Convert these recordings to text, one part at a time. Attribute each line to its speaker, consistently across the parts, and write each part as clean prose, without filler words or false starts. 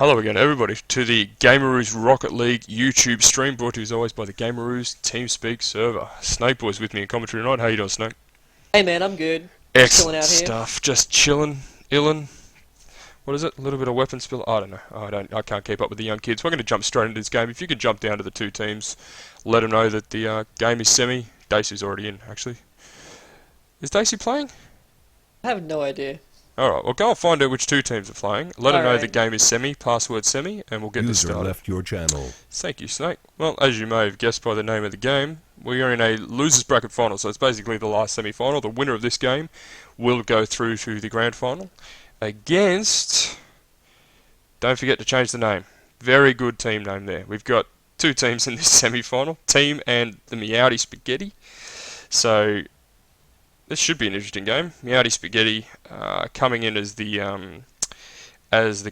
Speaker 1: Hello again, everybody, to the Gameroos Rocket League YouTube stream, brought to you as always by the Gameroos TeamSpeak server. Snake Boy's with me in commentary tonight. How you doing, Snake?
Speaker 2: Hey man, I'm good. Just chilling
Speaker 1: Excellent
Speaker 2: out here.
Speaker 1: stuff. Just chilling, illin. What is it? A little bit of weapon spill? I don't know. I can't keep up with the young kids. We're going to jump straight into this game. If you could jump down to the two teams, let them know that the game is semi. Dacey's already in, actually. Is Dacey playing?
Speaker 2: I have no idea.
Speaker 1: Alright, well go and find out which two teams are playing. Let them know the
Speaker 2: Alright.
Speaker 1: game is semi, password semi, and we'll get this
Speaker 3: User
Speaker 1: started.
Speaker 3: left your channel.
Speaker 1: Thank you, Snake. Well, as you may have guessed by the name of the game, we are in a losers bracket final, so it's basically the last semi-final. The winner of this game will go through to the grand final against... Don't forget to change the name. Very good team name there. We've got two teams in this semi-final, Team and the Meowdy Spaghetti. So this should be an interesting game. Meowdy Spaghetti coming in as the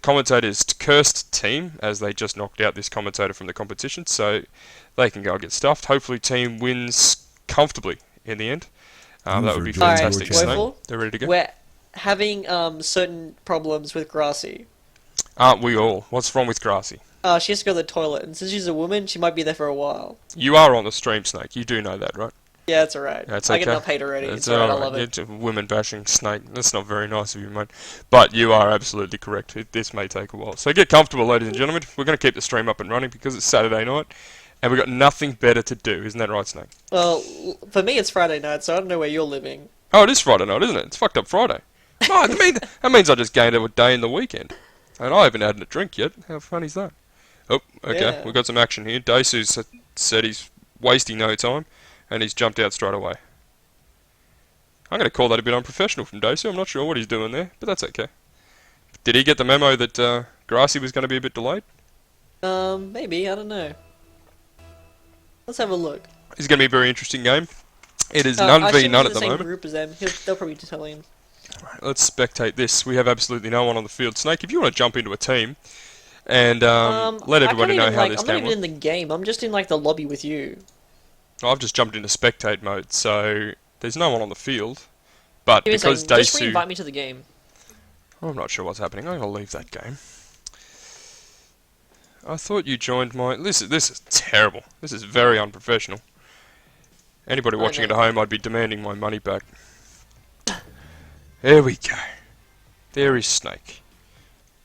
Speaker 1: commentator's cursed team, as they just knocked out this commentator from the competition, so they can go and get stuffed. Hopefully team wins comfortably in the end. That would be
Speaker 3: Alright,
Speaker 1: fantastic.
Speaker 3: Woeful,
Speaker 1: Snake, they're ready to go.
Speaker 2: We're having certain problems with Grassy.
Speaker 1: Aren't we all? What's wrong with Grassy?
Speaker 2: She has to go to the toilet, and since she's a woman, she might be there for a while.
Speaker 1: You are on the stream, Snake. You do know that, right?
Speaker 2: Yeah, it's alright.
Speaker 1: That's
Speaker 2: I
Speaker 1: okay.
Speaker 2: get enough hate already.
Speaker 1: It's
Speaker 2: It's alright, I
Speaker 1: alright.
Speaker 2: love it.
Speaker 1: You're women bashing, Snake. That's not very nice of you, mate. But you are absolutely correct. This may take a while. So get comfortable, ladies and gentlemen. We're going to keep the stream up and running because it's Saturday night, and we've got nothing better to do. Isn't that right, Snake?
Speaker 2: Well, for me it's Friday night, so I don't know where you're living.
Speaker 1: Oh, it is Friday night, isn't it? It's fucked up Friday. No, that means I just gained a day in the weekend. And I haven't had a drink yet. How funny is that? Oh, okay.
Speaker 2: Yeah.
Speaker 1: We've got some action here. Daisu's said he's wasting no time, and he's jumped out straight away. I'm going to call that a bit unprofessional from Daisu. I'm not sure what he's doing there, but that's okay. Did he get the memo that Grassy was going to be a bit delayed?
Speaker 2: Maybe, I don't know. Let's have a look.
Speaker 1: It's going to be a very interesting game. It is
Speaker 2: I
Speaker 1: none v
Speaker 2: shouldn't
Speaker 1: none
Speaker 2: be
Speaker 1: at
Speaker 2: in
Speaker 1: the
Speaker 2: same
Speaker 1: moment.
Speaker 2: group as them. They'll probably tell him.
Speaker 1: Let's spectate this. We have absolutely no one on the field. Snake, if you want to jump into a team and let everybody know how this
Speaker 2: I'm not
Speaker 1: game
Speaker 2: even
Speaker 1: went.
Speaker 2: in the game. I'm just in like the lobby with you.
Speaker 1: I've just jumped into spectate mode, so there's no one on the field. But
Speaker 2: Give me a
Speaker 1: because
Speaker 2: second. Just
Speaker 1: Daisu...
Speaker 2: re-invite me to the game.
Speaker 1: I'm not sure what's happening. I'm going to leave that game. I thought you joined my... This is terrible. This is very unprofessional. Anybody watching it at home, I'd be demanding my money back. There we go. There is Snake.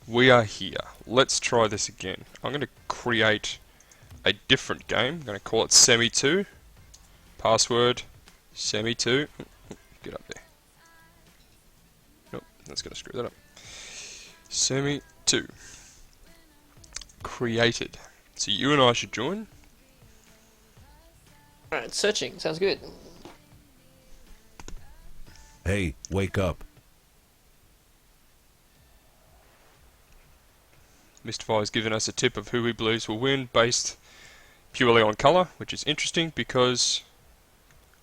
Speaker 1: We are here. Let's try this again. I'm going to create a different game. I'm going to call it Semi 2. Password Semi 2. Get up there. Nope, that's going to screw that up. Semi 2. Created. So you and I should join.
Speaker 2: Alright, searching. Sounds good.
Speaker 3: Hey, wake up.
Speaker 1: Mystify has given us a tip of who he believes will win based purely on colour, which is interesting because...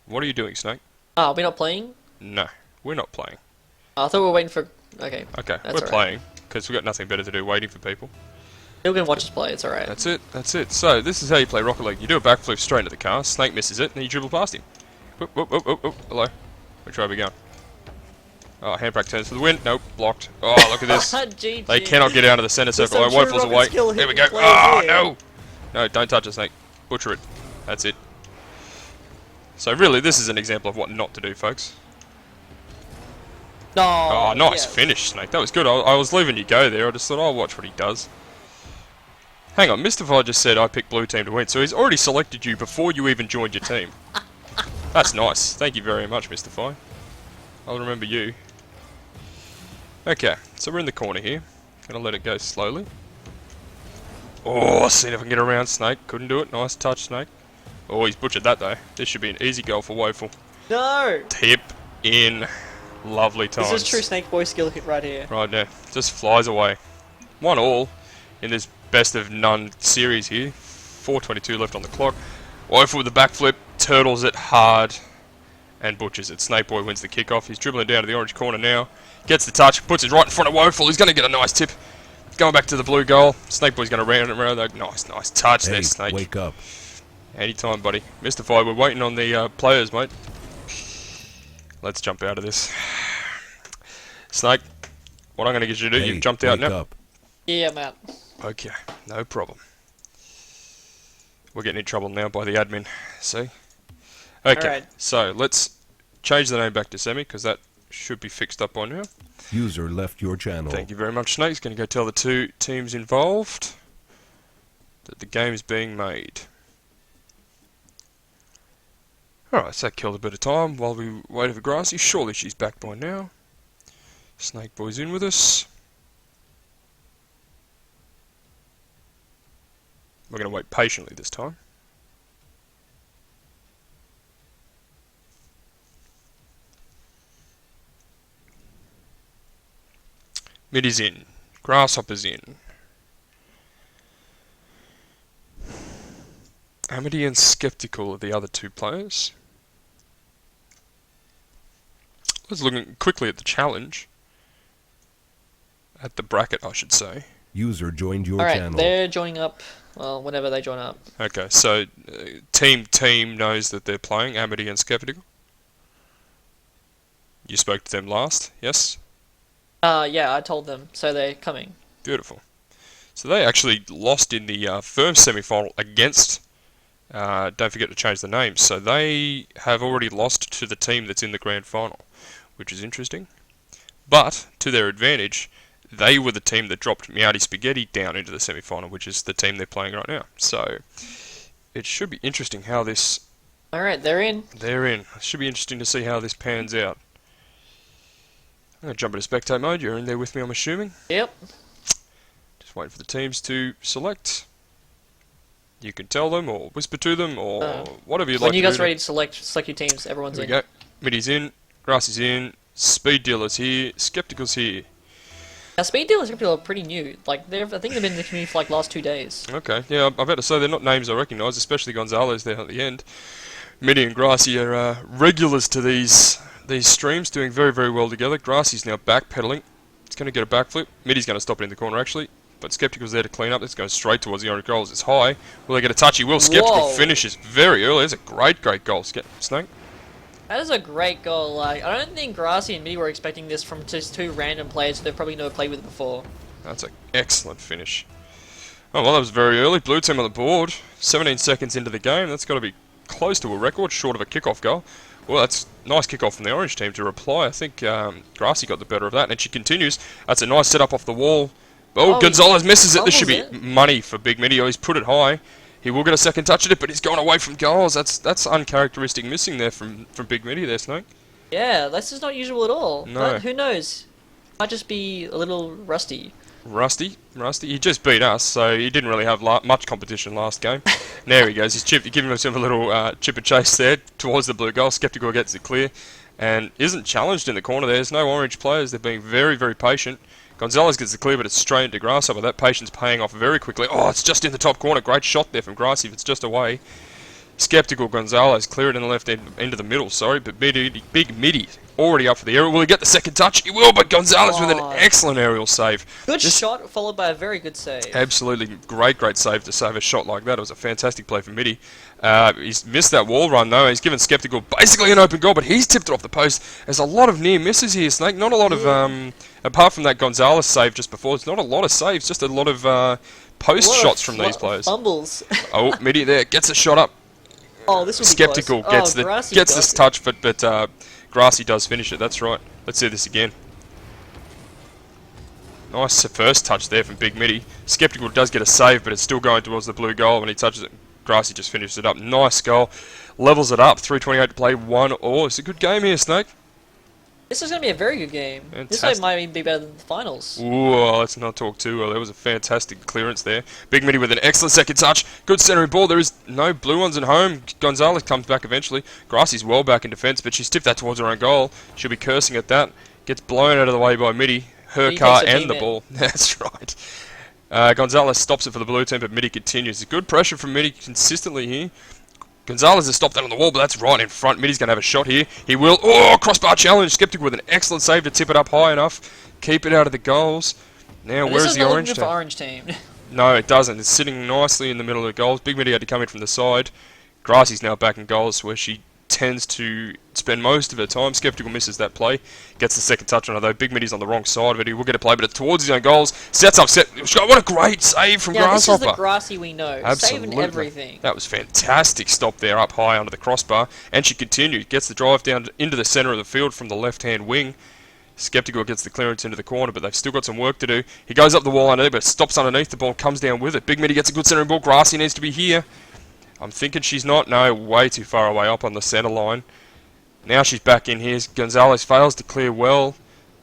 Speaker 1: What are you doing, Snake?
Speaker 2: Ah, we're not playing?
Speaker 1: No, we're not playing.
Speaker 2: I thought we were waiting for... Okay.
Speaker 1: Okay,
Speaker 2: That's
Speaker 1: we're
Speaker 2: alright.
Speaker 1: playing because we've got nothing better to do waiting for people.
Speaker 2: They're gonna watch us play, it's alright.
Speaker 1: That's it, that's it. So, this is how you play Rocket League. You do a backflip straight into the car, Snake misses it, and you dribble past him. Whoop, whoop, whoop, whoop, whoop. Hello. Which way are we going? Oh, handbrake turns to the wind. Nope, blocked. Oh, look at this.
Speaker 2: GG.
Speaker 1: They cannot get out of the centre
Speaker 2: There's
Speaker 1: circle. Oh,
Speaker 2: some true
Speaker 1: Woeful's
Speaker 2: rocket
Speaker 1: away.
Speaker 2: skill
Speaker 1: Here we
Speaker 2: hitting
Speaker 1: go.
Speaker 2: players
Speaker 1: Oh,
Speaker 2: here.
Speaker 1: no! No, don't touch it, Snake. Butcher it. That's it. So really, this is an example of what not to do, folks.
Speaker 2: No.
Speaker 1: Oh, nice
Speaker 2: yeah.
Speaker 1: finish, Snake. That was good. I was leaving you go there. I just thought, I'll watch what he does. Hang on, Mystify just said I picked blue team to win, so he's already selected you before you even joined your team. That's nice. Thank you very much, Mystify. I'll remember you. Okay, so we're in the corner here. Gonna let it go slowly. Oh, see if I can get around Snake. Couldn't do it. Nice touch, Snake. Oh, he's butchered that though. This should be an easy goal for Woeful.
Speaker 2: No!
Speaker 1: Tip in. Lovely times.
Speaker 2: This is true Snake Boy skill hit right here.
Speaker 1: Right now, just flies away. 1-1 in this best of none series here. 4:22 left on the clock. Woeful with the backflip, turtles it hard, and butchers it. Snake Boy wins the kickoff. He's dribbling down to the orange corner now. Gets the touch, puts it right in front of Woeful. He's going to get a nice tip. Going back to the blue goal. Snake Boy's going to round it around. Nice touch
Speaker 3: Hey,
Speaker 1: there, Snake.
Speaker 3: wake up.
Speaker 1: Anytime, buddy. Mystify, we're waiting on the players, mate. Let's jump out of this. Snake, what I'm going to get you to do,
Speaker 3: Hey,
Speaker 1: you've jumped out
Speaker 3: wake
Speaker 1: now.
Speaker 3: up.
Speaker 2: Yeah, I'm out.
Speaker 1: Okay, no problem. We're getting in trouble now by the admin. See? Okay,
Speaker 2: Alright.
Speaker 1: so let's change the name back to Semi, because that should be fixed up by now.
Speaker 3: User left your channel.
Speaker 1: Thank you very much, Snake. He's going to go tell the two teams involved that the game is being made. Alright, so that killed a bit of time while we waited for Grassy. Surely she's back by now. Snake Boy's in with us. We're going to wait patiently this time. Middy's in. Grasshopper's in. Amity and Skeptical are the other two players. Let's look quickly at the challenge. At the bracket, I should say.
Speaker 3: User joined your
Speaker 2: Alright,
Speaker 3: channel.
Speaker 2: they're joining up. Well, whenever they join up.
Speaker 1: Okay, so team knows that they're playing Amity and Skeptical. You spoke to them last, yes?
Speaker 2: Yeah, I told them, so they're coming.
Speaker 1: Beautiful. So they actually lost in the first semi-final against, don't forget to change the names, so they have already lost to the team that's in the grand final, which is interesting. But, to their advantage, they were the team that dropped Meowdy Spaghetti down into the semi-final, which is the team they're playing right now. So, it should be interesting how this...
Speaker 2: Alright, they're in.
Speaker 1: They're in. It should be interesting to see how this pans out. I'm going to jump into spectate mode. You're in there with me, I'm assuming.
Speaker 2: Yep.
Speaker 1: Just waiting for the teams to select. You can tell them, or whisper to them, or whatever you'd like
Speaker 2: When
Speaker 1: to
Speaker 2: you
Speaker 1: do.
Speaker 2: guys are ready to select your teams, everyone's
Speaker 1: There
Speaker 2: in.
Speaker 1: we go. Middy's in. Grassy's in. Speed Dealer's here. Skeptical's here.
Speaker 2: Now, Speed Dealers are pretty new. Like, I think they've been in the community for like last 2 days.
Speaker 1: Okay, yeah, I'm about to say they're not names I recognise, especially Gonzalez there at the end. Middy and Grassy are regulars to these streams, doing very, very well together. Grassy's now backpedaling. It's going to get a backflip. Middy's going to stop it in the corner, actually. But Skeptical's there to clean up. It's going straight towards the orange goals. It's high. Will they get a touch? He will. Skeptical
Speaker 2: Whoa.
Speaker 1: finishes very early. It's a great, great goal. Snake?
Speaker 2: That is a great goal. Like, I don't think Grassy and Middy were expecting this from just two random players who they've probably never played with before.
Speaker 1: That's an excellent finish. Oh, well, that was very early. Blue team on the board. 17 seconds into the game. That's got to be close to a record, short of a kickoff goal. Well, that's a nice kickoff from the orange team to reply. I think Grassy got the better of that. And she continues. That's a nice setup off the wall. Oh, Gonzalez misses it. This should be money for Big Middy. Oh, he's put it high. He will get a second touch at it, but he's going away from goals. That's uncharacteristic missing there from Big Middy there, Snake.
Speaker 2: Yeah, this is not usual at all.
Speaker 1: No.
Speaker 2: But who knows? Might just be a little rusty.
Speaker 1: Rusty. He just beat us, so he didn't really have much competition last game. There he goes. He's giving himself a little chip and chase there towards the blue goal. Skeptical gets it clear and isn't challenged in the corner. There's no orange players. They're being very, very patient. Gonzalez gets the clear, but it's straight into Grasshopper. That patience paying off very quickly. Oh, it's just in the top corner. Great shot there from Grassy if it's just away. Skeptical Gonzalez clear it in the left end of the middle, sorry, but Big Middy already up for the aerial. Will he get the second touch? He will, but Gonzalez with an excellent aerial save.
Speaker 2: Good shot followed by a very good save.
Speaker 1: Absolutely great save to save a shot like that. It was a fantastic play from Middy. He's missed that wall run though. He's given Skeptical basically an open goal, but he's tipped it off the post. There's a lot of near misses here, Snake. Not a lot of, apart from that Gonzalez save just before, it's not a lot of saves, just a lot of post shots from these players.
Speaker 2: Fumbles.
Speaker 1: Oh, Middy there gets a shot up.
Speaker 2: Oh, this will be
Speaker 1: Skeptical
Speaker 2: close.
Speaker 1: gets this touch, but Grassy does finish it. That's right. Let's see this again. Nice first touch there from Big Middy. Skeptical does get a save, but it's still going towards the blue goal. When he touches it, Grassy just finishes it up. Nice goal. Levels it up. 3:28 to play. 1-1. It's a good game here, Snake.
Speaker 2: This is going to be a very good game.
Speaker 1: Fantastic.
Speaker 2: This one might even be better than the finals.
Speaker 1: Ooh, let's not talk too early. There was a fantastic clearance there. Big Middy with an excellent second touch. Good centering ball. There is no blue ones at home. Gonzalez comes back eventually. Grassy's well back in defence, but she's tipped that towards her own goal. She'll be cursing at that. Gets blown out of the way by Middy. Her
Speaker 2: Middy
Speaker 1: car
Speaker 2: takes the
Speaker 1: and the
Speaker 2: team
Speaker 1: ball. That's right. Gonzalez stops it for the blue team, but Middy continues. Good pressure from Middy consistently here. Gonzalez has stopped that on the wall, but that's right in front. Middy's going to have a shot here. He will. Oh, crossbar challenge. Skeptical with an excellent save to tip it up high enough. Keep it out of the goals. Now,
Speaker 2: And
Speaker 1: where's the orange
Speaker 2: This is
Speaker 1: team?
Speaker 2: not orange team.
Speaker 1: No, it doesn't. It's sitting nicely in the middle of the goals. Big Middy had to come in from the side. Grassy's now back in goals where she tends to spend most of her time. Skeptical misses that play, gets the second touch on it though. Big Middy's on the wrong side of it. He will get a play, but it's towards his own goals. Sets up. What a great save from
Speaker 2: Yeah,
Speaker 1: Grasshopper.
Speaker 2: this is the Grassy we know.
Speaker 1: Absolutely.
Speaker 2: Saving everything.
Speaker 1: That was fantastic stop there up high under the crossbar. And she continued. Gets the drive down into the centre of the field from the left-hand wing. Skeptical gets the clearance into the corner, but they've still got some work to do. He goes up the wall underneath, but stops underneath the ball and comes down with it. Big Middy gets a good centering ball. Grassy needs to be here. I'm thinking she's not. No, way too far away up on the centre line. Now she's back in here. Gonzalez fails to clear well.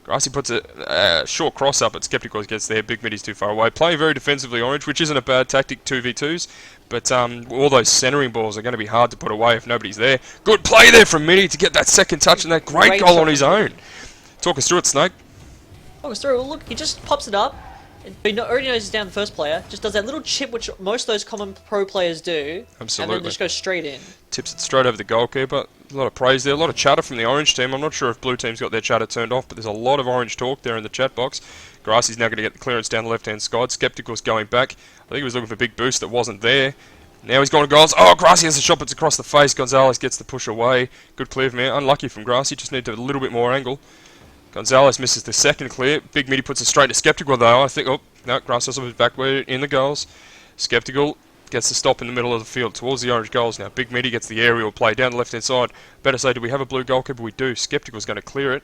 Speaker 1: Grassy puts a short cross up, but Skeptical gets there. Big Middy's too far away. Playing very defensively Orange, which isn't a bad tactic 2v2s. But all those centering balls are going to be hard to put away if nobody's there. Good play there from Middy to get that second touch and that great goal on his own. Talk us through it, Snake.
Speaker 2: Oh, it's through. Well, look, he just pops it up. He already knows he's down the first player. Just does that little chip, which most of those common pro players do.
Speaker 1: Absolutely.
Speaker 2: And then just goes straight in.
Speaker 1: Tips it straight over the goalkeeper. A lot of praise there. A lot of chatter from the Orange team. I'm not sure if Blue team's got their chatter turned off, but there's a lot of Orange talk there in the chat box. Grassy's now going to get the clearance down the left-hand side. Skeptical's going back. I think he was looking for a big boost that wasn't there. Now he's gone to goals. Oh, Grassy has a shot, but it's across the face. Gonzalez gets the push away. Good clear from here. Unlucky from Grassy. Just need to have a little bit more angle. Gonzalez misses the second clear. Big Middy puts it straight to Skeptical though. I think, oh, no, Grassy is back in the goals. Skeptical gets the stop in the middle of the field towards the Orange goals now. Big Middy gets the aerial play down the left-hand side. Better say, do we have a blue goalkeeper? We do. Skeptical's going to clear it.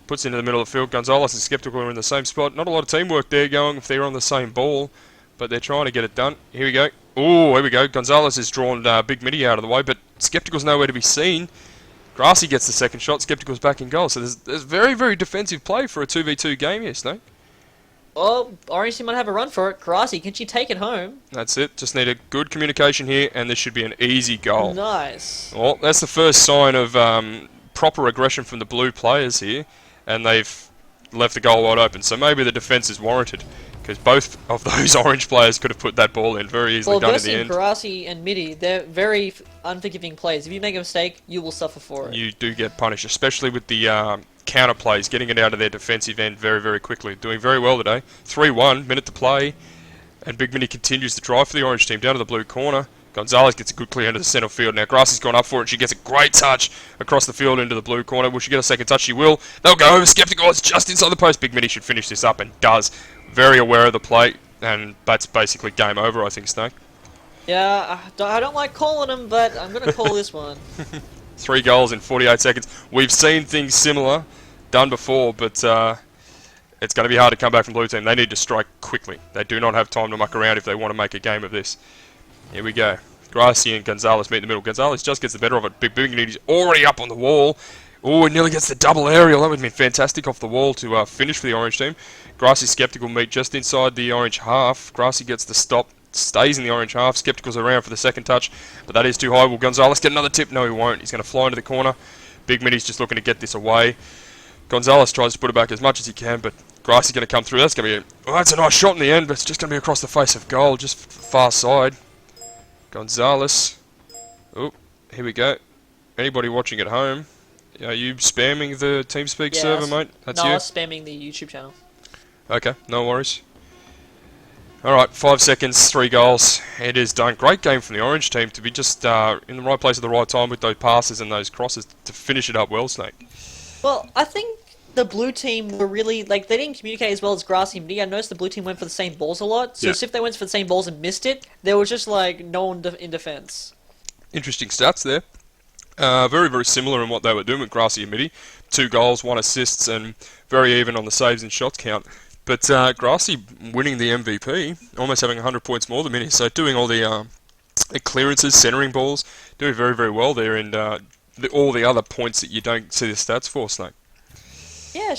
Speaker 1: Puts it into the middle of the field. Gonzalez and Skeptical are in the same spot. Not a lot of teamwork there going if they're on the same ball, but they're trying to get it done. Here we go. Oh, here we go. Gonzalez has drawn Big Middy out of the way, but Skeptical's nowhere to be seen. Grassy gets the second shot. Skeptical's back in goal. So there's very, very defensive play for a 2v2 game here, Snake.
Speaker 2: Oh, Orange team might have a run for it. Grassy, can she take it home?
Speaker 1: That's it. Just need a good communication here, and this should be an easy goal.
Speaker 2: Nice.
Speaker 1: Well, that's the first sign of proper aggression from the Blue players here, and they've left the goal wide open. So maybe the defence is warranted, because both of those Orange players could have put that ball in very easily done in the end.
Speaker 2: Grassy and Middy, they're very unforgiving players. If you make a mistake, you will suffer for it.
Speaker 1: You do get punished, especially with the counter plays, getting it out of their defensive end very, very quickly. Doing very well today. 3-1, minute to play, and Big Middy continues to drive for the Orange team down to the blue corner. Gonzalez gets a good clear into the centre field. Now Grassy's gone up for it. She gets a great touch across the field into the blue corner. Will she get a second touch? She will. They'll go over. Skeptical. It's just inside the post. Big Middy should finish this up and does. Very aware of the play, and that's basically game over, I think, Snake.
Speaker 2: Yeah, I don't like calling them, but I'm going to call this one.
Speaker 1: 3 goals in 48 seconds. We've seen things similar done before, but it's going to be hard to come back from Blue team. They need to strike quickly. They do not have time to muck around if they want to make a game of this. Here we go. Grassy and Gonzalez meet in the middle. Gonzalez just gets the better of it. Big Middy's already up on the wall. Oh, he nearly gets the double aerial. That would have been fantastic off the wall to finish for the Orange team. Grassy Skeptical meet just inside the Orange half. Grassy gets the stop. Stays in the Orange half. Skeptical's around for the second touch, but that is too high. Will Gonzalez get another tip? No, he won't. He's going to fly into the corner. Big Middy's just looking to get this away. Gonzalez tries to put it back as much as he can, but Grassy's going to come through. That's going to be that's a nice shot in the end, but it's just going to be across the face of goal, just far side. Gonzalez. Oh, here we go. Anybody watching at home? Are you spamming the TeamSpeak server, mate? That's you?
Speaker 2: I was spamming the YouTube channel.
Speaker 1: Okay, no worries. Alright, 5 seconds, 3 goals. It is done. Great game from the Orange team to be just in the right place at the right time with those passes and those crosses to finish it up well, Snake.
Speaker 2: Well, I think the Blue team were really, they didn't communicate as well as Grassy and Middy. I noticed the Blue team went for the same balls a lot. So if they went for the same balls and missed it, there was just, no one in defense. Interesting
Speaker 1: stats there. Very, very similar in what they were doing with Grassy and Middy. 2 goals, 1 assists, and very even on the saves and shots count. But Grassy winning the MVP, almost having 100 points more than Middy. So doing all the clearances, centering balls, doing very, very well there, and all the other points that you don't see the stats for, Snake.
Speaker 2: Yeah,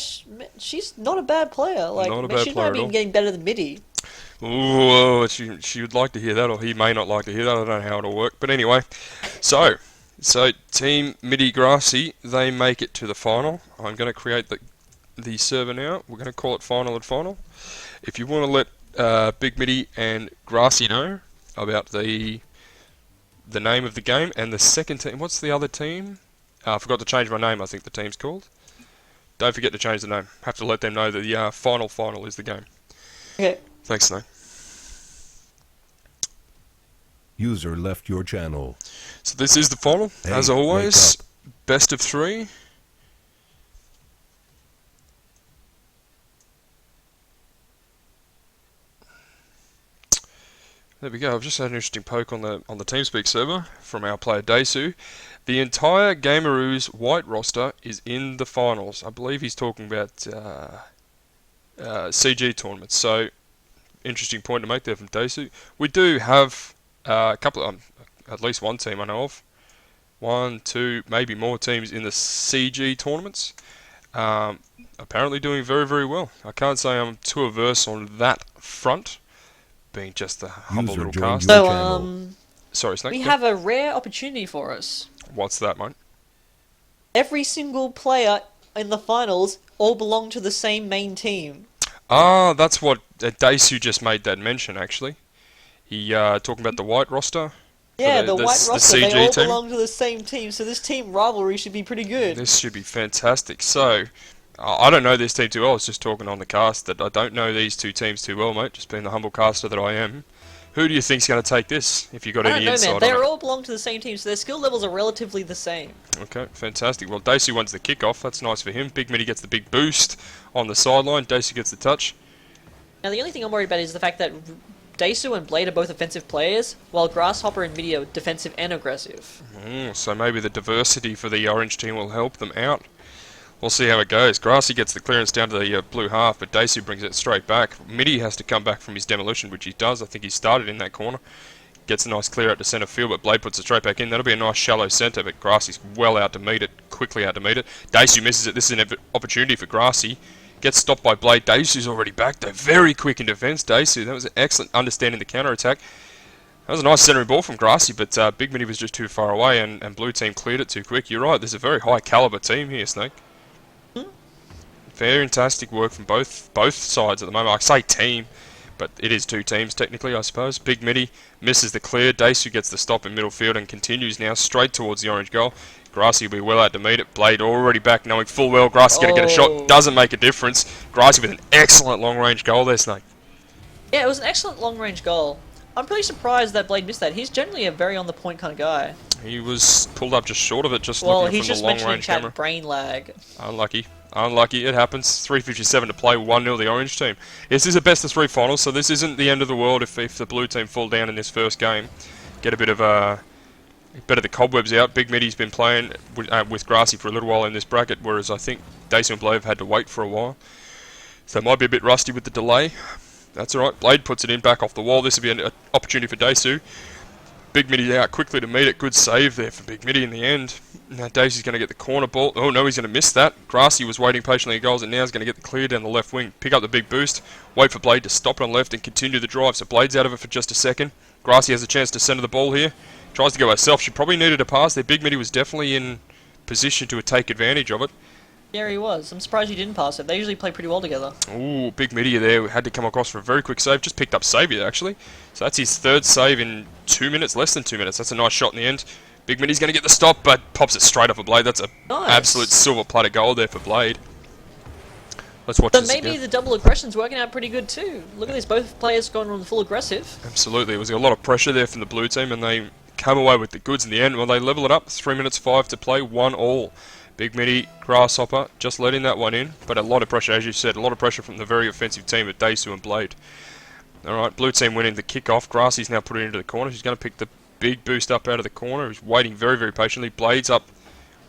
Speaker 2: she's not a bad player. She's not even getting better than Middy.
Speaker 1: Ooh, she would like to hear that, or he may not like to hear that. I don't know how it'll work. But anyway, so Team Middy Grassy, they make it to the final. I'm going to create the server now. We're going to call it Final and Final. If you want to let Big Middy and Grassy know about the name of the game and the second team. What's the other team? I forgot to change my name. I think the team's called. Don't forget to change the name. Have to let them know that the final is the game.
Speaker 2: Okay.
Speaker 1: Thanks, Snake.
Speaker 3: User left your channel.
Speaker 1: So this is the final,
Speaker 3: Hey,
Speaker 1: as always.
Speaker 3: wake
Speaker 1: Best of 3. There we go. I've just had an interesting poke on the TeamSpeak server from our player Daisu. The entire Gameroos white roster is in the finals. I believe he's talking about CG tournaments. So interesting point to make there from Daisu. We do have a couple of, at least one team I know of. 1, 2, maybe more teams in the CG tournaments. Apparently doing very, very well. I can't say I'm too averse on that front, being just a humble
Speaker 3: User
Speaker 1: little
Speaker 3: joined
Speaker 1: cast.
Speaker 3: your
Speaker 2: So,
Speaker 3: channel.
Speaker 1: Sorry, Snake.
Speaker 2: we
Speaker 1: Go.
Speaker 2: have a rare opportunity for us.
Speaker 1: What's that, mate?
Speaker 2: Every single player in the finals all belong to the same main team.
Speaker 1: Ah, that's what Daisu just made that mention, actually. He talking about the white roster.
Speaker 2: Yeah, the white roster, they all
Speaker 1: team.
Speaker 2: belong to the same team, so this team rivalry should be pretty good.
Speaker 1: This should be fantastic. So, I don't know this team too well. I was just talking on the cast that I don't know these two teams too well, mate. Just being the humble caster that I am. Who do you think's going to take this? If you got
Speaker 2: I
Speaker 1: any
Speaker 2: don't know,
Speaker 1: insight
Speaker 2: man.
Speaker 1: on
Speaker 2: They
Speaker 1: it?
Speaker 2: all belong to the same team, so their skill levels are relatively the same.
Speaker 1: Okay, fantastic. Well, Daisu wins the kickoff. That's nice for him. Big Mitty gets the big boost on the sideline. Daisu gets the touch.
Speaker 2: Now, the only thing I'm worried about is the fact that Daisu and Blade are both offensive players, while Grasshopper and Midi are defensive and aggressive.
Speaker 1: So maybe the diversity for the orange team will help them out. We'll see how it goes. Grassy gets the clearance down to the blue half, but Daisu brings it straight back. Midi has to come back from his demolition, which he does. I think he started in that corner. Gets a nice clear out to centre field, but Blade puts it straight back in. That'll be a nice shallow centre, but Grassy's well out to meet it, quickly out to meet it. Daisu misses it. This is an opportunity for Grassy. Gets stopped by Blade. Daisu's already back though. Very quick in defence, Daisu. That was an excellent understanding the counter-attack. That was a nice centering ball from Grassy, but Big Mini was just too far away, and Blue Team cleared it too quick. You're right, there's a very high caliber team here, Snake. Fantastic work from both sides at the moment. I say team, but it is two teams technically, I suppose. Big Midi misses the clear. Daisu gets the stop in middle field and continues now straight towards the orange goal. Grassy will be well out to meet it. Blade already back, knowing full well Grassy's going to get a shot. Doesn't make a difference. Grassy with an excellent long-range goal there, Snake.
Speaker 2: Yeah, it was an excellent long-range goal. I'm pretty surprised that Blade missed that. He's generally a very on-the-point kind of guy.
Speaker 1: He was pulled up just short of it, just
Speaker 2: Well,
Speaker 1: looking
Speaker 2: he's
Speaker 1: from
Speaker 2: just
Speaker 1: the
Speaker 2: mentioning
Speaker 1: long-range
Speaker 2: chat
Speaker 1: camera.
Speaker 2: brain lag.
Speaker 1: Unlucky. Unlucky. It happens. 3:57 to play. 1-0 the orange team. This is a best-of-3 final, so this isn't the end of the world if the blue team fall down in this first game. Get a bit of the cobwebs out. Big Midi's been playing with Grassy for a little while in this bracket, whereas I think Daisu and Blade have had to wait for a while. So it might be a bit rusty with the delay. That's alright. Blade puts it in back off the wall. This will be an opportunity for Daisu. Big Midi out quickly to meet it. Good save there for Big Midi in the end. Now Daisy's going to get the corner ball. Oh no, he's going to miss that. Grassy was waiting patiently at goals, and now he's going to get the clear down the left wing. Pick up the big boost. Wait for Blade to stop it on left and continue the drive. So Blade's out of it for just a second. Grassy has a chance to centre the ball here. Tries to go herself. She probably needed a pass there. Big Midi was definitely in position to take advantage of it.
Speaker 2: Yeah, he was. I'm surprised he didn't pass it. They usually play pretty well together.
Speaker 1: Ooh, Big Midi there. Had to come across for a very quick save. Just picked up Saviour, actually. So that's his third save in 2 minutes, less than 2 minutes. That's a nice shot in the end. Big Midi's going to get the stop, but pops it straight off of Blade. That's an
Speaker 2: Nice.
Speaker 1: absolute silver platter goal there for Blade. Let's watch
Speaker 2: So
Speaker 1: this
Speaker 2: maybe
Speaker 1: again.
Speaker 2: the double aggression's working out pretty good too. Look at this, both players going on full aggressive.
Speaker 1: Absolutely. There was a lot of pressure there from the blue team, and they came away with the goods in the end. Well, they level it up. 3 minutes 5 to play, 1-1. Big Midi, Grasshopper, just letting that one in, but a lot of pressure, as you said, a lot of pressure from the very offensive team of Daisu and Blade. Alright, blue team winning the kickoff. Grassy's now put it into the corner. She's going to pick the big boost up out of the corner. He's waiting very, very patiently. Blade's up,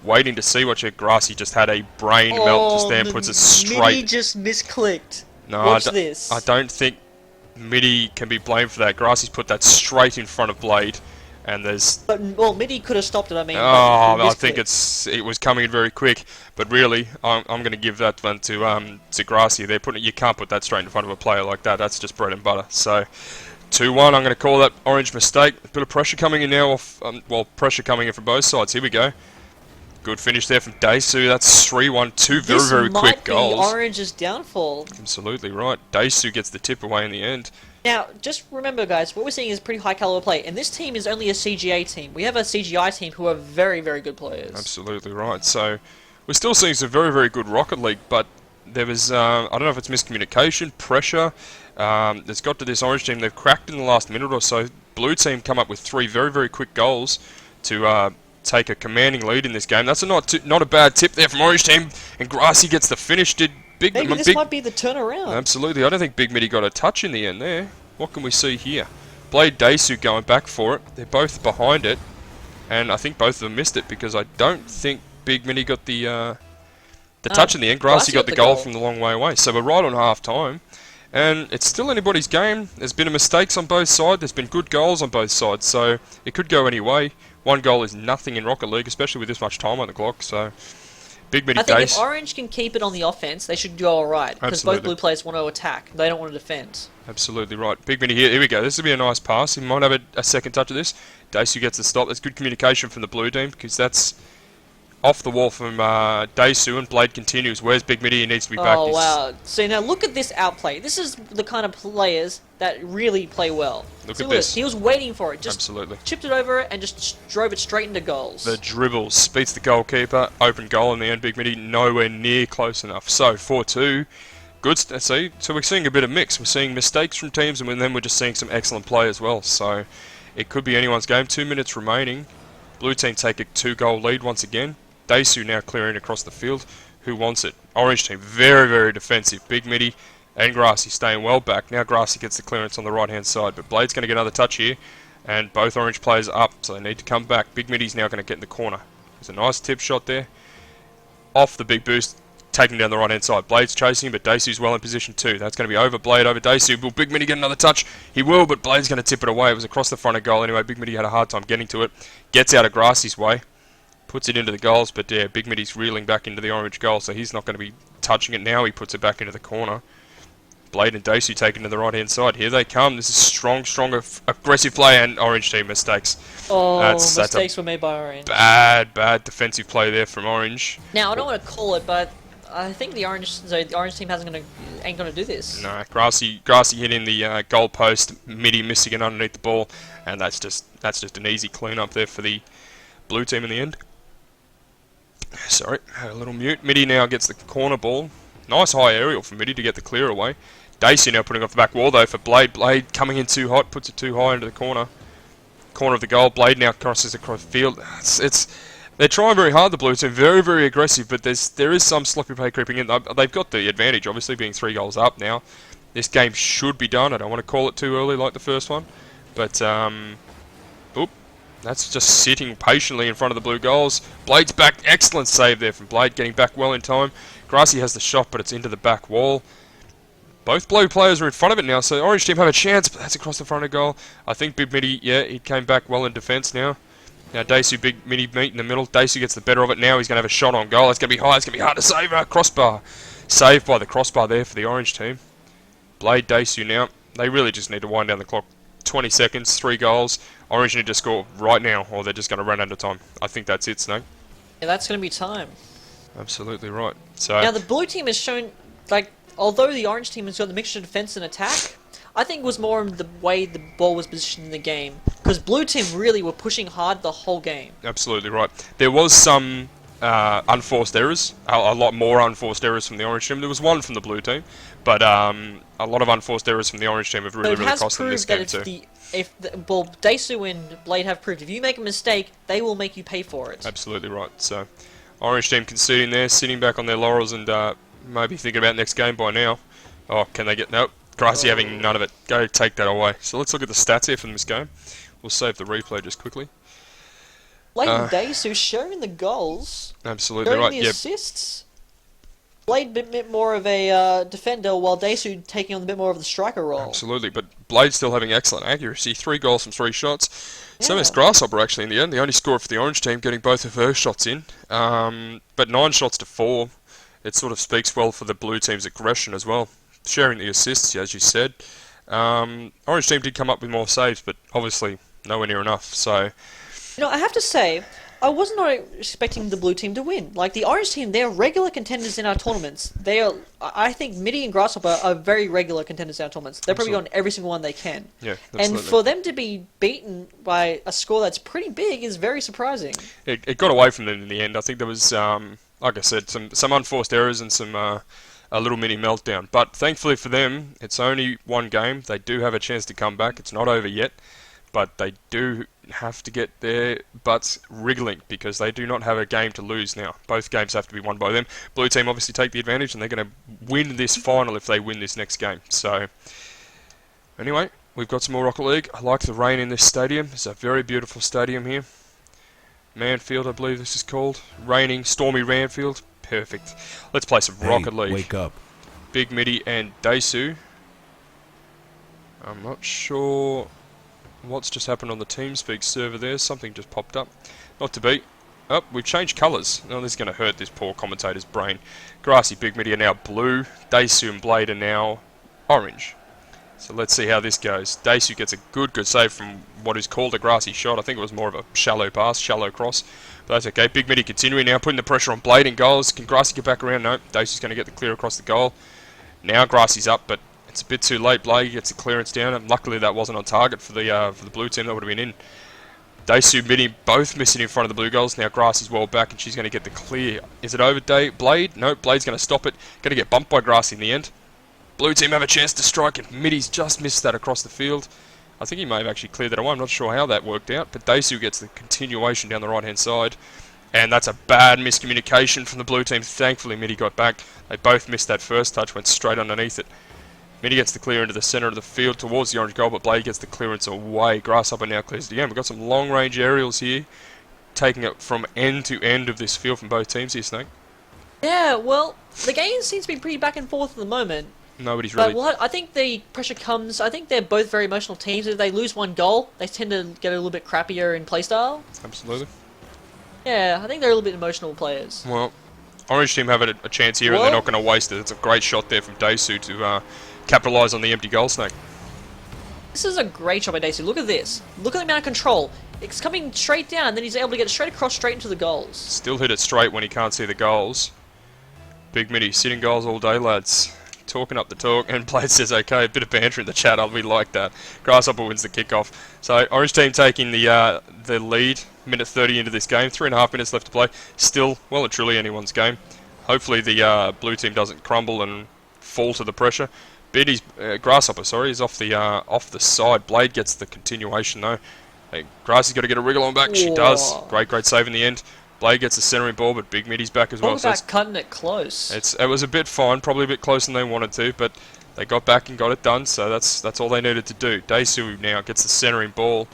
Speaker 1: waiting to see what Grassy just had a brain melt just there and puts it
Speaker 2: Midi
Speaker 1: straight.
Speaker 2: just misclicked.
Speaker 1: No,
Speaker 2: Watch this.
Speaker 1: I don't think Midi can be blamed for that. Grassy's put that straight in front of Blade, and there's...
Speaker 2: But, well, Midi could have stopped it, I mean.
Speaker 1: Oh,
Speaker 2: but he
Speaker 1: I think
Speaker 2: misclicked.
Speaker 1: it was coming in very quick, but really, I'm going to give that one to Grassy. You can't put that straight in front of a player like that. That's just bread and butter. So, 2-1. I'm going to call that orange mistake. A bit of pressure coming in now. Pressure coming in from both sides. Here we go. Good finish there from Daisu. That's 3-1. Two very, very quick goals.
Speaker 2: This might be Orange's downfall.
Speaker 1: Absolutely right. Daisu gets the tip away in the end.
Speaker 2: Now, just remember, guys, what we're seeing is pretty high caliber play, and this team is only a CGA team. We have a CGI team who are very, very good players.
Speaker 1: Absolutely right. So, we're still seeing some very, very good Rocket League, but there was, I don't know if it's miscommunication, pressure. It's got to this Orange team. They've cracked in the last minute or so. Blue team come up with 3 very, very quick goals to take a commanding lead in this game. That's not a bad tip there from Orange team, and Grassy gets the finish. Did Big
Speaker 2: Maybe this might be the turnaround.
Speaker 1: Absolutely. I don't think Big Mitty got a touch in the end there. What can we see here? Blade Daisu going back for it. They're both behind it, and I think both of them missed it because I don't think Big Mitty got the touch in the end. Grassy got the goal from the long way away. So we're right on half time, and it's still anybody's game. There's been mistakes on both sides. There's been good goals on both sides, so it could go any way. 1 goal is nothing in Rocket League, especially with this much time on the clock. So Big Mitty
Speaker 2: I think
Speaker 1: Dace.
Speaker 2: if Orange can keep it on the offense, they should go alright. Because both blue players want to attack. They don't want to defend.
Speaker 1: Absolutely right. Big Mitty here we go. This will be a nice pass. He might have a second touch of this. Daisu gets the stop. That's good communication from the blue team because that's off the wall from Daisu, and Blade continues. Where's Big Mitty? He needs to be back.
Speaker 2: Oh, wow. So now look at this outplay. This is the kind of players that really play well.
Speaker 1: Look at this.
Speaker 2: He was waiting for it. Just
Speaker 1: Absolutely.
Speaker 2: chipped it over and just drove it straight into goals.
Speaker 1: The dribbles. Beats the goalkeeper. Open goal in the end. Big Mitty nowhere near close enough. So, 4-2. Good. See, so we're seeing a bit of mix. We're seeing mistakes from teams, and then we're just seeing some excellent play as well. So, it could be anyone's game. 2 minutes remaining. Blue team take a 2-goal lead once again. Daisu now clearing across the field. Who wants it? Orange team, very, very defensive. Big Mitty and Grassy staying well back. Now Grassy gets the clearance on the right-hand side, but Blade's going to get another touch here, and both Orange players are up, so they need to come back. Big Mitty's now going to get in the corner. There's a nice tip shot there. Off the big boost, taking down the right-hand side. Blade's chasing, but Daisu's well in position too. That's going to be over Blade, over Daisu. Will Big Mitty get another touch? He will, but Blade's going to tip it away. It was across the front of goal anyway. Big Mitty had a hard time getting to it. Gets out of Grassy's way. Puts it into the goals, but yeah, Big Mitty's reeling back into the orange goal, so he's not going to be touching it now. He puts it back into the corner. Blade and Daisu taken to the right-hand side. Here they come. This is strong, aggressive play, and Orange team mistakes.
Speaker 2: Oh, mistakes were made by Orange.
Speaker 1: Bad defensive play there from Orange.
Speaker 2: Now, I don't want to call it, but I think the Orange team ain't gonna do this.
Speaker 1: No, Grassy hitting the goal post, Mitty missing it underneath the ball, and that's just an easy clean-up there for the blue team in the end. Sorry, had a little mute. Mitty now gets the corner ball. Nice high aerial for Mitty to get the clear away. Daisu now putting off the back wall though for Blade. Blade coming in too hot, puts it too high into the corner. Corner of the goal. Blade now crosses across the field. They're trying very hard, the blue team. Very, very aggressive, but there is some sloppy play creeping in. They've got the advantage, obviously, being 3 goals up now. This game should be done. I don't want to call it too early like the first one. But, that's just sitting patiently in front of the blue goals. Blade's back. Excellent save there from Blade, getting back well in time. Grassy has the shot, but it's into the back wall. Both blue players are in front of it now, so Orange team have a chance, but that's across the front of goal. I think Big Mitty, yeah, he came back well in defence now. Now Daisu, Big Mitty meet in the middle. Daisu gets the better of it now. He's going to have a shot on goal. It's going to be high. It's going to be hard to save. Crossbar. Saved by the crossbar there for the Orange team. Blade, Daisu now. They really just need to wind down the clock. 20 seconds, 3 goals. Orange need to score right now, or they're just going to run out of time. I think that's it, Snake.
Speaker 2: Yeah, that's going to be time.
Speaker 1: Absolutely right. So
Speaker 2: now the blue team has shown, although the Orange team has got the mixture of defense and attack, I think it was more the way the ball was positioned in the game. Because blue team really were pushing hard the whole game.
Speaker 1: Absolutely right. There was some unforced errors, a lot more unforced errors from the Orange team. There was one from the blue team, but a lot of unforced errors from the Orange team have really cost them this game too.
Speaker 2: Daisu and Blade have proved if you make a mistake, they will make you pay for it.
Speaker 1: Absolutely right. So, Orange team conceding there, sitting back on their laurels and maybe thinking about next game by now. Oh, can they get... Nope. Grassy having none of it. Go take that away. So let's look at the stats here from this game. We'll save the replay just quickly.
Speaker 2: Blade and Daisu sharing the goals.
Speaker 1: Absolutely right.
Speaker 2: The assists. Blade a bit more of a defender, while Daisu taking on a bit more of the striker role.
Speaker 1: Absolutely, but Blade still having excellent accuracy. 3 goals from 3 shots. Yeah. So is Grasshopper actually in the end. The only scorer for the Orange team, getting both of her shots in. But 9 shots to 4. It sort of speaks well for the blue team's aggression as well. Sharing the assists, as you said. Orange team did come up with more saves, but obviously nowhere near enough. So,
Speaker 2: I have to say, I was not expecting the blue team to win. Like the Orange team, they are regular contenders in our tournaments. I think Mitty and Grasshopper are very regular contenders in our tournaments. They're probably on every single one they can.
Speaker 1: Yeah, absolutely.
Speaker 2: And for them to be beaten by a score that's pretty big is very surprising.
Speaker 1: It got away from them in the end. I think there was, like I said, some unforced errors and some a little mini meltdown. But thankfully for them, it's only one game. They do have a chance to come back. It's not over yet. but they do have to get their butts wriggling because they do not have a game to lose now. Both games have to be won by them. Blue team obviously take the advantage, and they're going to win this final if they win this next game. So, anyway, we've got some more Rocket League. I like the rain in this stadium. It's a very beautiful stadium here. Manfield, I believe this is called. Raining, stormy Manfield. Perfect. Let's play some Rocket League.
Speaker 3: Wake up.
Speaker 1: Big Mitty and Daisu. I'm not sure what's just happened on the TeamSpeak server there. Something just popped up. Not to be. Oh, we've changed colours. Oh, this is going to hurt this poor commentator's brain. Grassy, Big Mitty are now blue. Daisu and Blade are now orange. So let's see how this goes. Daisu gets a good save from what is called a grassy shot. I think it was more of a shallow pass, shallow cross. But that's okay. Big Mitty continuing now, putting the pressure on Blade and goals. Can Grassy get back around? No. Daisu's going to get the clear across the goal. Now Grassy's up, but it's a bit too late. Blade gets the clearance down, and luckily that wasn't on target for the blue team. That would have been in. Daisu, Mitty both missing in front of the blue goals. Now Grassy's well back, and she's going to get the clear. Is it over Blade? No, Blade's going to stop it. Going to get bumped by Grassy in the end. Blue team have a chance to strike, and Mitty's just missed that across the field. I think he may have actually cleared that away. I'm not sure how that worked out, but Daisu gets the continuation down the right-hand side. And that's a bad miscommunication from the blue team. Thankfully, Mitty got back. They both missed that first touch, went straight underneath it. Mitty gets the clear into the centre of the field towards the orange goal, but Blade gets the clearance away. Grasshopper now clears it again. We've got some long-range aerials here, taking it from end to end of this field from both teams here, Snake.
Speaker 2: Yeah, well, the game seems to be pretty back and forth at the moment.
Speaker 1: Nobody's really...
Speaker 2: But what I think the pressure comes... I think they're both very emotional teams. If they lose one goal, they tend to get a little bit crappier in playstyle.
Speaker 1: Absolutely.
Speaker 2: Yeah, I think they're a little bit emotional players.
Speaker 1: Well, Orange team have a chance here, and they're not going to waste it. It's a great shot there from Daisu to capitalise on the empty goal, Snake.
Speaker 2: This is a great shot by Daisu. Look at this. Look at the amount of control. It's coming straight down, and then he's able to get it straight across, straight into the goals.
Speaker 1: Still hit it straight when he can't see the goals. Big Mitty, sitting goals all day, lads. Talking up the talk, and Blade says, okay, a bit of banter in the chat, we like that. Grasshopper wins the kickoff. So, Orange team taking the lead, minute 30 into this game, 3.5 minutes left to play. Still, well and truly anyone's game. Hopefully the blue team doesn't crumble and fall to the pressure. Grasshopper, sorry, is off the side. Blade gets the continuation though. Hey, Grassy's got to get a wriggle on back. She does. Great save in the end. Blade gets the centering ball, but Big Mitty's back as well.
Speaker 2: Talk about cutting it close.
Speaker 1: It was a bit fine, probably a bit closer than they wanted to, but they got back and got it done, so that's all they needed to do. Daisu now gets the centering ball.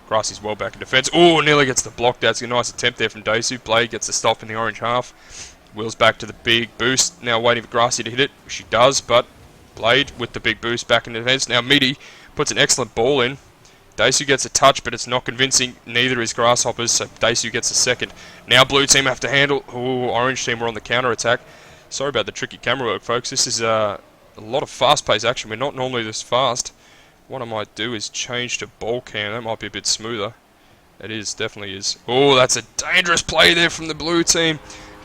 Speaker 1: Grassy's well back in defence. Oh, nearly gets the block. That's a nice attempt there from Daisu. Blade gets the stop in the orange half. Wheels back to the big boost. Now waiting for Grassy to hit it. She does, but Blade with the big boost back in defence. Now Mitty puts an excellent ball in. Daisu gets a touch, but it's not convincing. Neither is Grasshoppers, so Daisu gets a second. Now blue team have to handle... Oh, orange team are on the counter-attack. Sorry about the tricky camera work, folks. This is a lot of fast-paced action. We're not normally this fast. What I might do is change to ball cam. That might be a bit smoother. It is, definitely is. Oh, that's a dangerous play there from the blue team.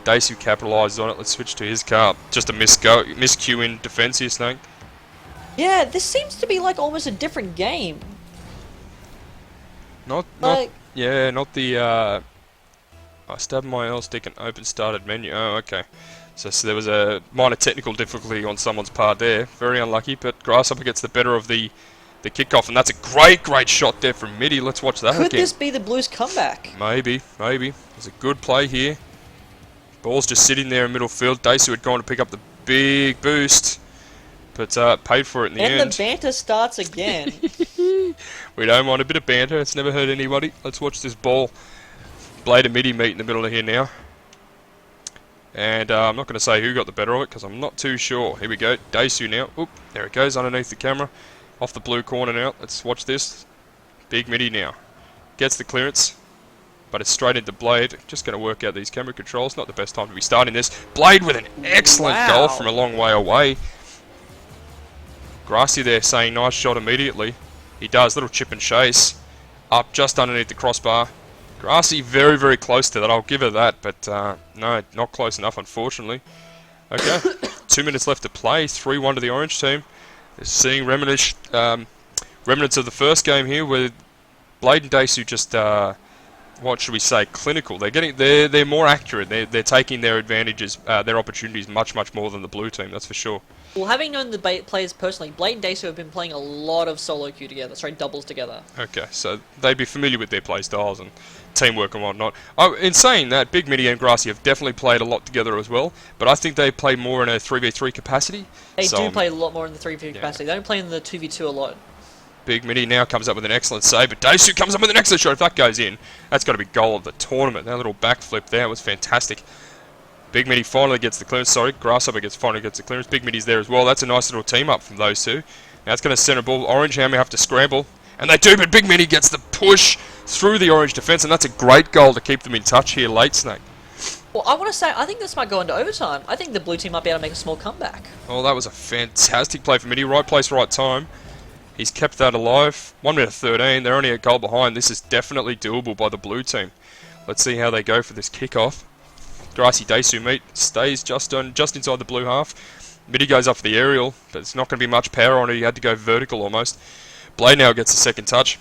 Speaker 1: Daisu capitalises on it. Let's switch to his car. Just a miscue in defence here, Snake.
Speaker 2: Yeah, this seems to be like almost a different game.
Speaker 1: Not the, I stabbed my L stick and open started menu. Oh, okay. So there was a minor technical difficulty on someone's part there. Very unlucky, but Grasshopper gets the better of the kickoff, and that's a great shot there from Mitty. Let's watch that again.
Speaker 2: Could this be the Blues' comeback?
Speaker 1: Maybe. There's a good play here. Ball's just sitting there in middle field. Daisu had gone to pick up the big boost, but paid for it in the end.
Speaker 2: And the banter starts again.
Speaker 1: We don't mind a bit of banter. It's never hurt anybody. Let's watch this ball. Blade and Mitty meet in the middle of here now. And I'm not going to say who got the better of it because I'm not too sure. Here we go. Daisu now. Oop, there it goes underneath the camera. Off the blue corner now. Let's watch this. Big Mitty now. Gets the clearance. But it's straight into Blade. Just going to work out these camera controls. Not the best time to be starting this. Blade with an excellent goal from a long way away. Grassy there saying nice shot immediately. He does. Little chip and chase. Up just underneath the crossbar. Grassy very close to that. I'll give her that. But no, not close enough unfortunately. Okay. 2 minutes left to play. 3-1 to the orange team. Seeing remnants of the first game here where Blade and Daisu just what should we say, clinical. They're more accurate. They're taking their advantages, their opportunities much more than the blue team. That's for sure.
Speaker 2: Well, having known the players personally, Blade and Dasu have been playing a lot of solo queue together. Sorry, doubles together.
Speaker 1: Okay, so they'd be familiar with their play styles and teamwork and whatnot. Oh, in saying that, Big Midi and Grassy have definitely played a lot together as well, but I think they play more in a 3v3 capacity.
Speaker 2: They do play a lot more in the 3v3 capacity. They don't play in the 2v2 a lot.
Speaker 1: Big Midi now comes up with an excellent save, but Dasu comes up with an excellent shot. If that goes in, that's got to be goal of the tournament. That little backflip there was fantastic. Big Midi finally gets the clearance. Sorry, Grasshopper finally gets the clearance. Big Midi's there as well. That's a nice little team up from those two. Now it's going to center ball. Orange Hammer have to scramble. And they do, but Big Midi gets the push through the Orange defence. And that's a great goal to keep them in touch here late, Snake.
Speaker 2: Well, I want to say, I think this might go into overtime. I think the blue team might be able to make a small comeback.
Speaker 1: Oh, that was a fantastic play from Midi. Right place, right time. He's kept that alive. 1 minute 13. They're only a goal behind. This is definitely doable by the blue team. Let's see how they go for this kickoff. Grassy Dasu meet stays just inside the blue half. Midi goes up for the aerial, but it's not going to be much power on it. He had to go vertical almost. Blade now gets the second touch.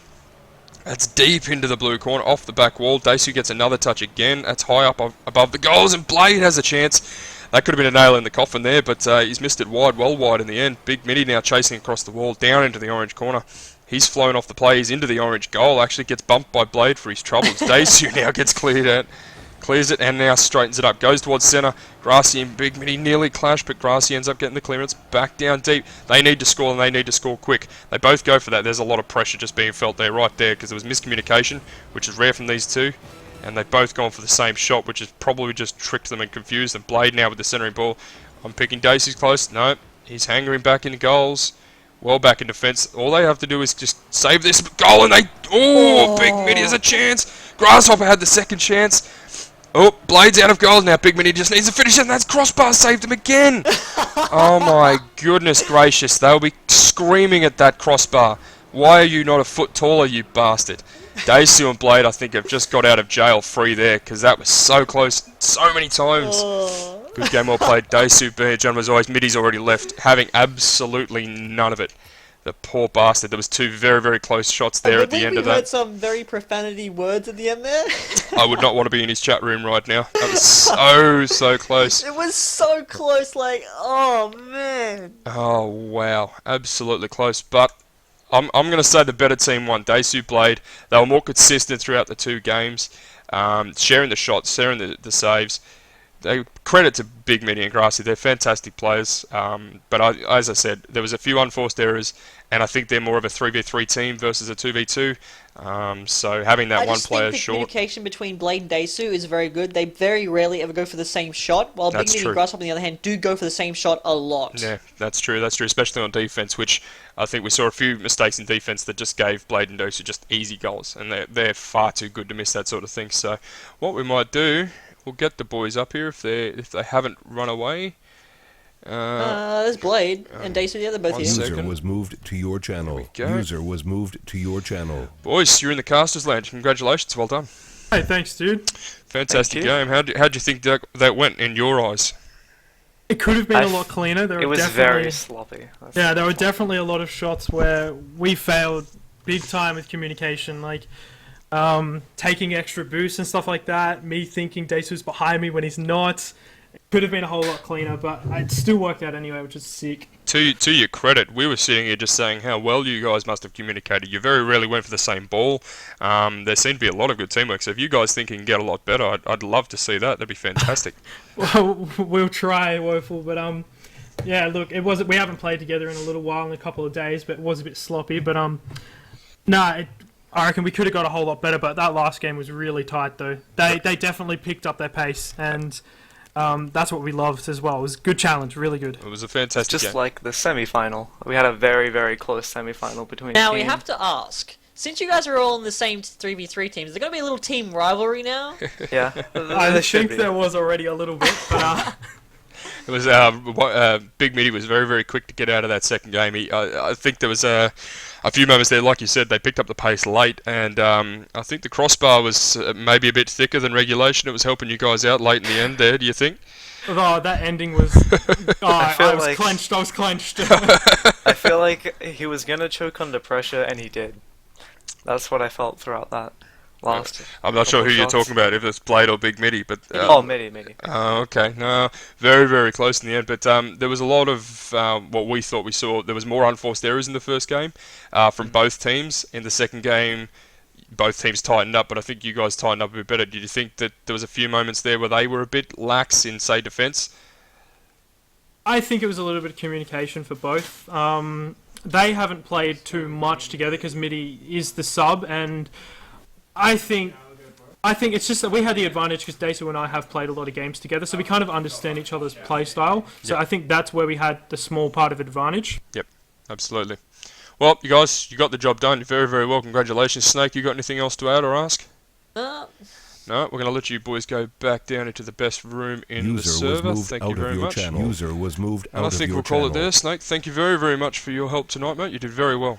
Speaker 1: That's deep into the blue corner, off the back wall. Dasu gets another touch again. That's high up above the goals, and Blade has a chance. That could have been a nail in the coffin there, but he's missed it wide, well wide in the end. Big Midi now chasing across the wall, down into the orange corner. He's flown off the play. He's into the orange goal. Actually gets bumped by Blade for his troubles. Dasu now gets cleared out. Clears it and now straightens it up. Goes towards centre. Grassy and Big Midi nearly clash, but Grassy ends up getting the clearance back down deep. They need to score and they need to score quick. They both go for that. There's a lot of pressure just being felt there, right there, because there was miscommunication, which is rare from these two. And they've both gone for the same shot, which has probably just tricked them and confused them. Blade now with the centering ball. I'm picking Dacey's close. No, he's hankering back into goals. Well back in defence. All they have to do is just save this goal and they... Oh, Big Midi has a chance. Grasshopper had the second chance. Oh, Blade's out of goals now. Big Midi just needs to finish it, and that's crossbar saved him again. Oh my goodness gracious. They'll be screaming at that crossbar. Why are you not a foot taller, you bastard? Dasu and Blade, I think, have just got out of jail free there, because that was so close so many times. Good game well played. Dasu, being a gentleman as always. Midi's already left, having absolutely none of it. The poor bastard. There was two very close shots there at the end of that.
Speaker 2: We heard some very profanity words at the end there.
Speaker 1: I would not want to be in his chat room right now. That was so close.
Speaker 2: It was so close, like, oh man.
Speaker 1: Oh wow, absolutely close. But I'm going to say the better team won. Dasu Blade. They were more consistent throughout the two games, sharing the shots, sharing the saves. Credit to Big Midi and Grassy. They're fantastic players. But as I said, there was a few unforced errors, and I think they're more of a 3v3 team versus a 2v2. So having that one player
Speaker 2: I just think the
Speaker 1: short...
Speaker 2: communication between Blade and Dasu is very good. They very rarely ever go for the same shot, while Big Midi and Grasshopper, on the other hand, do go for the same shot a lot.
Speaker 1: Yeah, that's true, especially on defence, which I think we saw a few mistakes in defence that just gave Blade and Dasu just easy goals, and they're far too good to miss that sort of thing. So what we might do... We'll get the boys up here if they haven't run away.
Speaker 2: There's Blade and Dasu, the other both here.
Speaker 3: User was moved to your channel. User was moved to your channel.
Speaker 1: Boys, you're in the casters lounge. Congratulations, well done.
Speaker 4: Hey, thanks, dude.
Speaker 1: Fantastic game. How'd you think that went in your eyes?
Speaker 4: It could have been a lot cleaner.
Speaker 5: It was very sloppy.
Speaker 4: Yeah, there were definitely a lot of shots where we failed big time with communication, like taking extra boosts and stuff like that. Me thinking Dasu's behind me when he's not. It could have been a whole lot cleaner, but it still worked out anyway, which is sick.
Speaker 1: To your credit, we were sitting here just saying how well you guys must have communicated. You very rarely went for the same ball. There seemed to be a lot of good teamwork. So if you guys think you can get a lot better, I'd love to see that. That'd be fantastic.
Speaker 4: Well, we'll try, Woeful, but yeah, look, it wasn't. We haven't played together in a little while, in a couple of days, but it was a bit sloppy. But I reckon we could have got a whole lot better, but that last game was really tight, though. They definitely picked up their pace, and that's what we loved as well. It was a good challenge, really good.
Speaker 1: It was a fantastic
Speaker 5: Just
Speaker 1: game.
Speaker 5: like the semi-final. We had a very close semi-final between
Speaker 2: Now,
Speaker 5: teams.
Speaker 2: we have to ask, since you guys are all in the same 3v3 teams, is there going to be a little team rivalry now?
Speaker 5: Yeah,
Speaker 4: I think there was already a little bit, but...
Speaker 1: It was Big Midi was very quick to get out of that second game. I think there was a few moments there, like you said, they picked up the pace late, and I think the crossbar was maybe a bit thicker than regulation. It was helping you guys out late in the end there, do you think?
Speaker 4: Oh, that ending was... I was clenched.
Speaker 5: I feel like he was going to choke under pressure, and he did. That's what I felt throughout that. Last.
Speaker 1: I'm not sure
Speaker 5: couple
Speaker 1: who you're
Speaker 5: shots.
Speaker 1: talking about, if it's Blade or Big Mitty, but
Speaker 5: Oh, Midi.
Speaker 1: oh, okay. No, very, very close in the end. But there was a lot of what we thought we saw. There was more unforced errors in the first game from both teams. In the second game, both teams tightened up, but I think you guys tightened up a bit better. Did you think that there was a few moments there where they were a bit lax in, say, defence?
Speaker 4: I think it was a little bit of communication for both. They haven't played too much together because Midi is the sub, and I think it's just that we had the advantage because Desu and I have played a lot of games together, so we kind of understand each other's play style. So
Speaker 1: Yep.
Speaker 4: I think that's where we had the small part of advantage.
Speaker 1: Yep, absolutely. Well, you guys, you got the job done. Very, very well. Congratulations. Snake, you got anything else to add or ask?
Speaker 2: Uh,
Speaker 1: No, we're going to let you boys go back down into the best room in the
Speaker 3: User was
Speaker 1: server.
Speaker 3: moved
Speaker 1: Thank
Speaker 3: out
Speaker 1: you
Speaker 3: of
Speaker 1: very
Speaker 3: your
Speaker 1: much.
Speaker 3: channel. User was moved
Speaker 1: And I
Speaker 3: out of
Speaker 1: think
Speaker 3: your
Speaker 1: we'll call
Speaker 3: channel.
Speaker 1: it there, Snake. Thank you very, very much for your help tonight, mate. You did very well.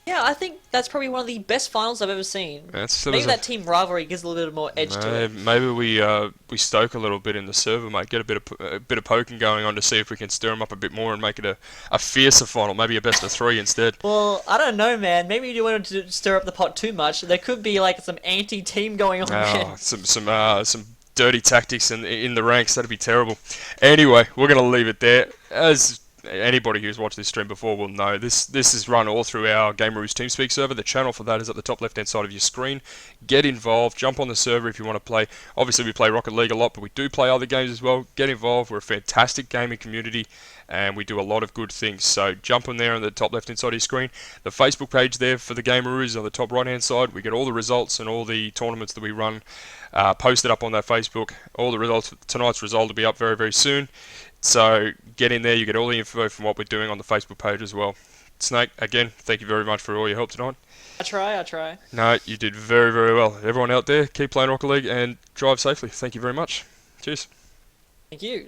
Speaker 2: yeah, I think that's probably one of the best finals I've ever seen.
Speaker 1: There
Speaker 2: Maybe
Speaker 1: was
Speaker 2: that team rivalry gives a little bit more edge to it.
Speaker 1: maybe we stoke a little bit in the server, mate. Get a bit of poking going on to see if we can stir them up a bit more and make it a fiercer final. Maybe a best of 3 instead.
Speaker 2: Well, I don't know, man. Maybe you don't want to stir up the pot too much. There could be like some anti-team going on.
Speaker 1: Oh, some dirty tactics in the ranks. That'd be terrible. Anyway, we're going to leave it there. As anybody who's watched this stream before will know, this is run all through our Gameroos TeamSpeak server. The channel for that is at the top left-hand side of your screen. Get involved. Jump on the server if you want to play. Obviously, we play Rocket League a lot, but we do play other games as well. Get involved. We're a fantastic gaming community, and we do a lot of good things. So jump on there on the top left-hand side of your screen. The Facebook page there for the Gameroos is on the top right-hand side. We get all the results and all the tournaments that we run posted up on that Facebook. All the results. Tonight's result will be up very, very soon. So get in there, you get all the info from what we're doing on the Facebook page as well. Snake, again, thank you very much for all your help tonight.
Speaker 2: I try.
Speaker 1: No, you did very, very well. Everyone out there, keep playing Rocket League and drive safely. Thank you very much. Cheers.
Speaker 2: Thank you.